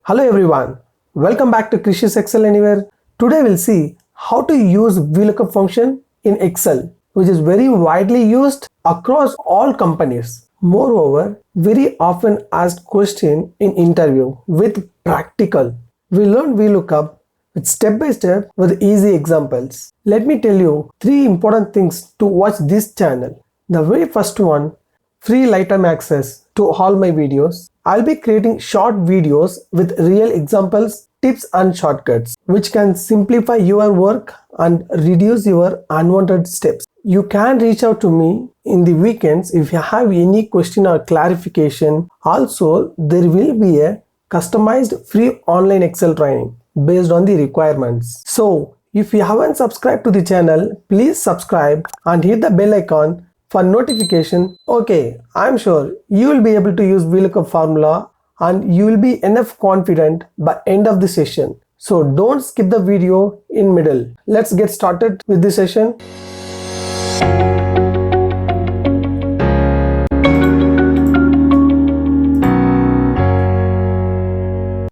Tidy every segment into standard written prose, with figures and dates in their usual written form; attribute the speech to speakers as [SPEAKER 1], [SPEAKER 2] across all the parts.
[SPEAKER 1] Hello everyone, welcome back to Krish's Excel Anywhere. Today we'll see how to use VLOOKUP function in Excel, which is very widely used across all companies. Moreover, very often asked question in interview with practical. We learn VLOOKUP with step by step with easy examples. Let me tell you 3 important things to watch this channel. The very first one, free lifetime access to all my videos. I'll be creating short videos with real examples, tips and shortcuts which can simplify your work and reduce your unwanted steps. You can reach out to me in the weekends if you have any question or clarification. Also, there will be a customized free online Excel training based on the requirements. So, if you haven't subscribed to the channel, please subscribe and hit the bell icon for notification. Okay, I'm sure you will be able to use VLOOKUP formula and you will be enough confident by end of the session. So don't skip the video in middle. Let's get started with the session.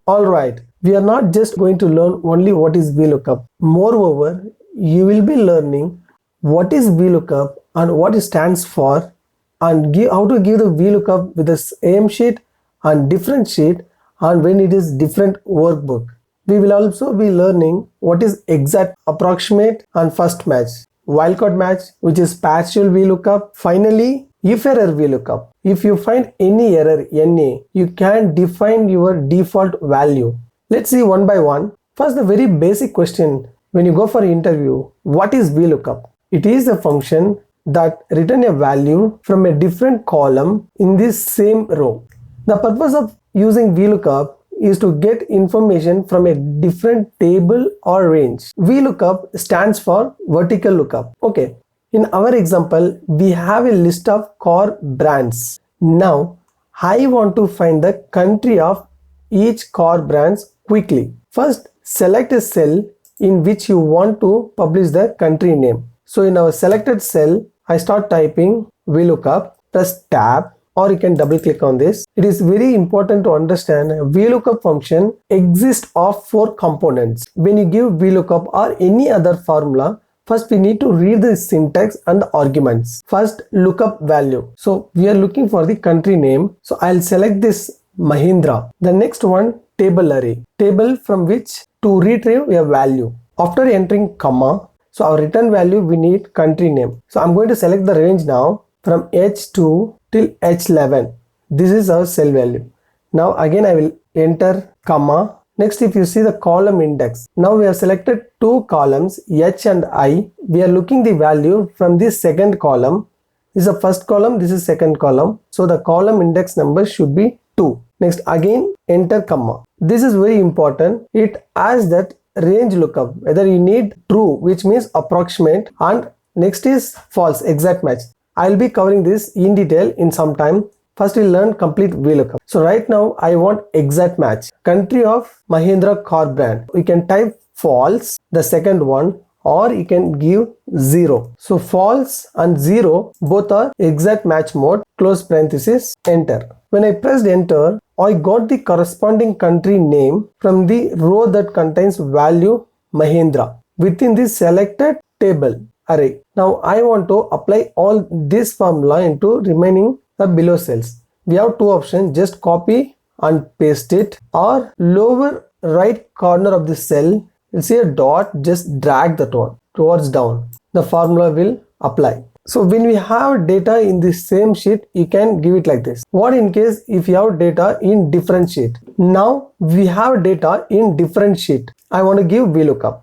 [SPEAKER 1] Alright, we are not just going to learn only what is VLOOKUP. Moreover, you will be learning what is VLOOKUP and what it stands for, and how to give the VLOOKUP with the same sheet and different sheet, and when it is different workbook. We will also be learning what is exact, approximate and first match, wildcard match which is partial VLOOKUP. Finally, if error VLOOKUP. If you find any error NA, you can define your default value. Let's see one by one. First, the very basic question when you go for an interview, what is VLOOKUP? It is a function that return a value from a different column in this same row. The purpose of using VLOOKUP is to get information from a different table or range. VLOOKUP stands for vertical lookup. Okay, in our example, we have a list of car brands. Now, I want to find the country of each car brands quickly. First, select a cell in which you want to publish the country name. So in our selected cell, I start typing VLOOKUP, press tab, or you can double click on this. It is very important to understand VLOOKUP function exists of 4 components. When you give VLOOKUP or any other formula, first we need to read the syntax and the arguments. First, lookup value. So we are looking for the country name. So I'll select this Mahindra. The next one, table array. Table from which to retrieve a value. After entering comma, so our return value we need country name. So I'm going to select the range now from H2 till H11. This is our cell value. Now again I will enter comma. Next, if you see the column index, now we have selected 2 columns H and I. We are looking the value from this second column. This is the first column, this is second column. So the column index number should be 2. Next again enter comma. This is very important. It asks that range lookup whether you need true, which means approximate, and next is false, exact match. I'll be covering this in detail in some time. First we'll learn complete VLOOKUP. So right now I want exact match. Country of Mahindra car brand. You can type false, the second one, or you can give 0. So false and 0 both are exact match mode, close parenthesis, enter. When I pressed enter, I got the corresponding country name from the row that contains value Mahindra within this selected table array. Now I want to apply all this formula into remaining the below cells. We have 2 options, just copy and paste it, or lower right corner of the cell, you'll see a dot, just drag that one towards down. The formula will apply. So when we have data in the same sheet, you can give it like this. What in case if you have data in different sheet? Now we have data in different sheet. I want to give VLOOKUP.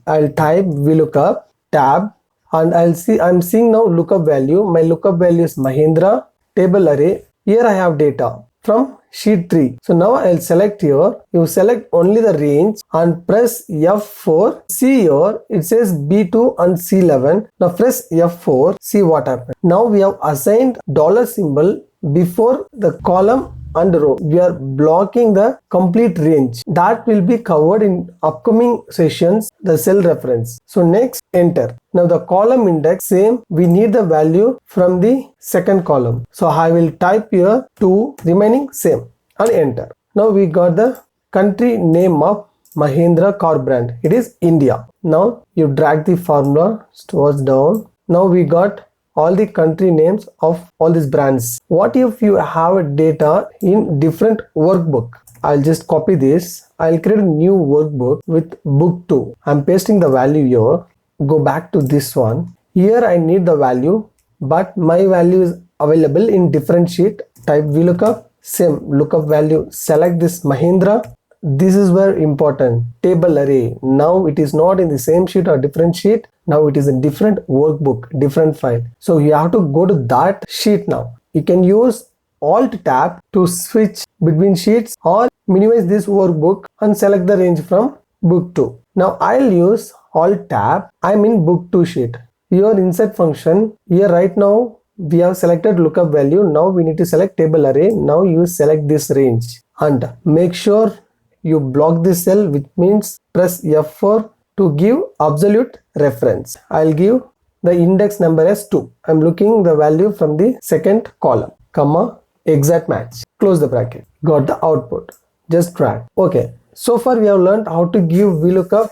[SPEAKER 1] I'll type VLOOKUP tab, and I'm seeing now lookup value. My lookup value is Mahindra, table array. Here I have data from sheet 3. So now I'll select here. You select only the range and press F4. See here it says B2 and C11. Now press F4. See what happened. Now we have assigned dollar symbol before the column and row. We are blocking the complete range. That will be covered in upcoming sessions, the cell reference. So next, enter. Now the column index, same, we need the value from the second column. So I will type here 2, remaining same, and enter. Now we got the country name of Mahindra car brand. It is India. Now you drag the formula towards down. Now we got all the country names of all these brands. What if you have data in different workbook? I'll just copy this. I'll create a new workbook with book 2. I'm pasting the value here. Go back to this one. Here I need the value, but my value is available in different sheet. Type VLOOKUP, same lookup value. Select this Mahindra. This is where important table array. Now it is not in the same sheet or different sheet. Now it is in different workbook, different file. So you have to go to that sheet now. You can use Alt tab to switch between sheets or minimize this workbook and select the range from book 2. Now I'll use Alt tab. I'm in book 2 sheet. Your insert function here right now we have selected lookup value. Now we need to select table array. Now you select this range and make sure you block this cell, which means press F4 to give absolute reference. I'll give the index number as 2. I'm looking the value from the second column, comma, exact match. Close the bracket. Got the output. Just drag. Okay. So far we have learned how to give VLOOKUP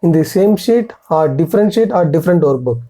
[SPEAKER 1] in the same sheet or different workbook.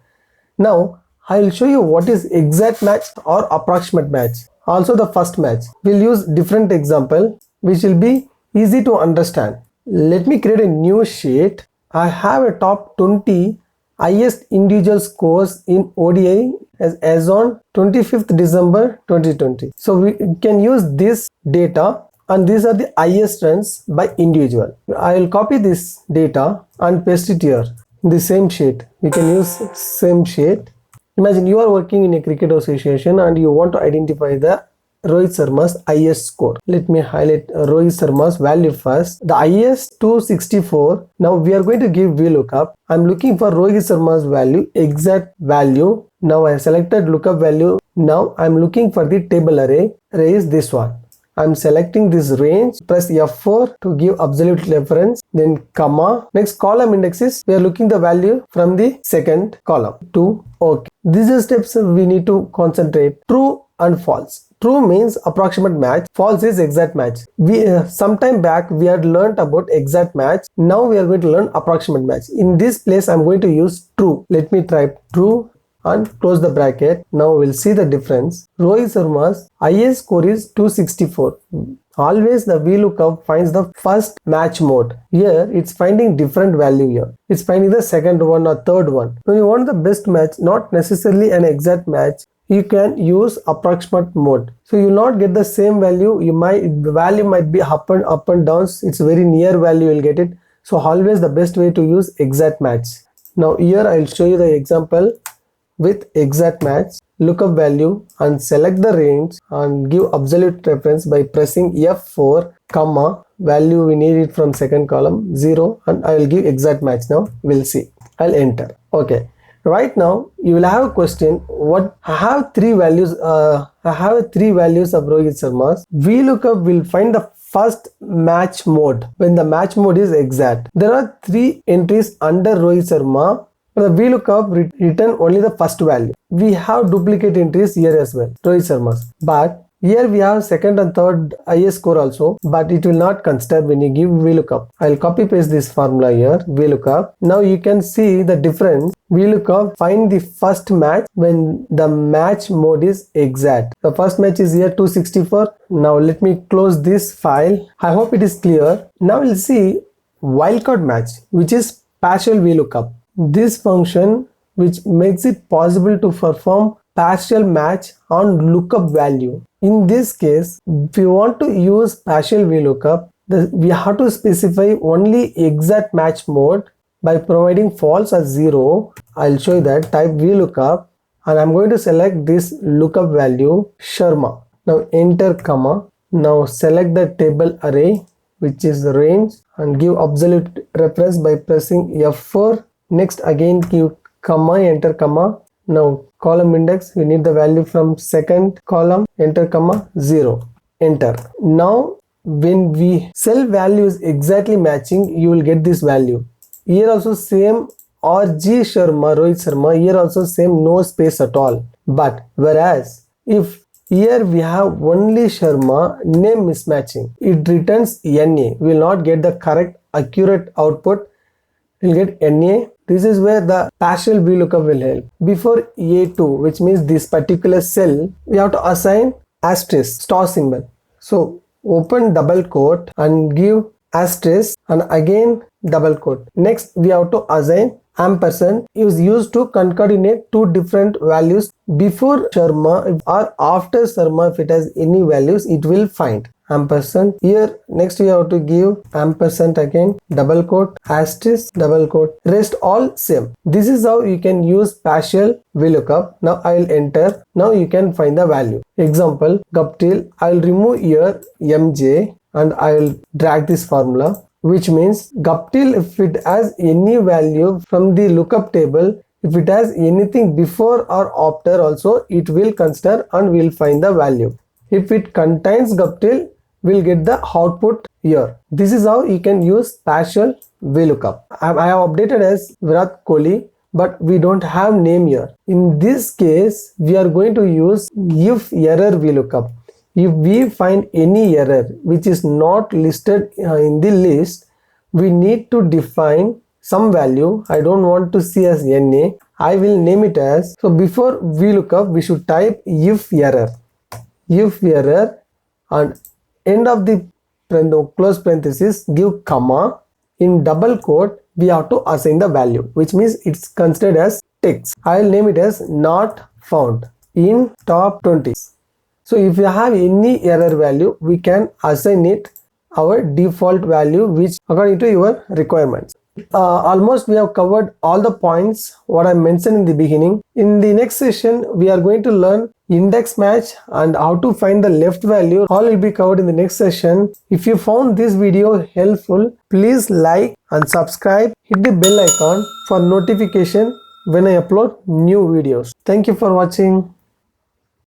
[SPEAKER 1] Now I will show you what is exact match or approximate match. Also the first match. We'll use different example which will be easy to understand. Let me create a new sheet. I have a top 20 highest individual scores in ODI as on 25th December 2020. So we can use this data and these are the highest runs by individual. I will copy this data and paste it here in the same sheet. We can use same sheet. Imagine you are working in a cricket association and you want to identify the Rohit Sharma's highest score. Let me highlight Rohit Sharma's value first. The highest 264. Now we are going to give VLOOKUP. I'm looking for Rohit Sharma's value, exact value. Now I have selected lookup value. Now I'm looking for the table array. Array is this one. I'm selecting this range. Press F4 to give absolute reference. Then comma. Next column index is we are looking the value from the second column to OK. These are steps we need to concentrate. True and false. True means approximate match. False is exact match. We sometime back we had learned about exact match. Now we are going to learn approximate match. In this place I'm going to use true. Let me type true and close the bracket. Now we'll see the difference. Rohit Sharma's highest score is 264. Always the VLOOKUP finds the first match mode. Here it's finding different value here. It's finding the second one or third one. When you want the best match, not necessarily an exact match, you can use approximate mode. So you will not get the same value. The value might be up and down. It's very near value you'll get it. So always the best way to use exact match. Now here I'll show you the example with exact match. Lookup value and select the range and give absolute reference by pressing F4, comma, value we need it from second column 0 and I will give exact match. Now we'll see. I'll enter. Okay. Right now you will have a question. What I have three values of Rohit Sharma's. VLOOKUP will find the first match mode when the match mode is exact. There are 3 entries under Rohit Sharma. The VLOOKUP return only the first value. We have duplicate entries here as well, Rohit Sharma's. But here we have second and third highest score also, but it will not consider when you give VLOOKUP. I'll copy paste this formula here, VLOOKUP. Now you can see the difference. VLOOKUP find the first match when the match mode is exact. The first match is here 264. Now let me close this file. I hope it is clear. Now we'll see wildcard match, which is partial VLOOKUP. This function which makes it possible to perform partial match on lookup value. In this case, if you want to use partial VLOOKUP, we have to specify only exact match mode by providing false or 0. I'll show you that. Type VLOOKUP and I'm going to select this lookup value Sharma. Now enter comma. Now select the table array which is the range and give absolute reference by pressing F4. Next again give comma, enter comma. Now column index, we need the value from second column, enter comma 0, enter. Now when we cell value is exactly matching, you will get this value. Here also same RG Sharma, Rohit Sharma, here also same, no space at all. But whereas if Here we have only Sharma name mismatching. It returns NA. We will not get the correct accurate output. We'll get NA. This is where the partial VLOOKUP will help. Before A2, which means this particular cell, we have to assign asterisk, star symbol. So open double quote and give asterisk and again double quote. Next we have to assign ampersand is used to concatenate two different values before Sharma or after Sharma. If it has any values, it will find ampersand. Here next we have to give ampersand again, double quote, asterisk, double quote. Rest all same. This is how you can use partial VLOOKUP. Now I will enter. Now you can find the value. Example, Guptill. I will remove here MJ and I will drag this formula, which means Guptill, if it has any value from the lookup table, if it has anything before or after also, it will consider and will find the value. If it contains Guptill, we'll get the output here. This is how you can use partial VLOOKUP. I have updated as Virat Kohli, but we don't have name here. In this case, we are going to use if error VLOOKUP. If we find any error which is not listed in the list, we need to define some value. I don't want to see as NA. I will name it as, so before VLOOKUP, we should type if error. If error and end of the close parenthesis, give comma. In double quote, we have to assign the value, which means it's considered as text. I will name it as not found in top 20. So if you have any error value, we can assign it our default value, which according to your requirements. Almost we have covered all the points what I mentioned in the beginning. In the next session, we are going to learn index match and how to find the left value. All will be covered in the next session. If you found this video helpful, please like and subscribe. Hit the bell icon for notification when I upload new videos. Thank you for watching.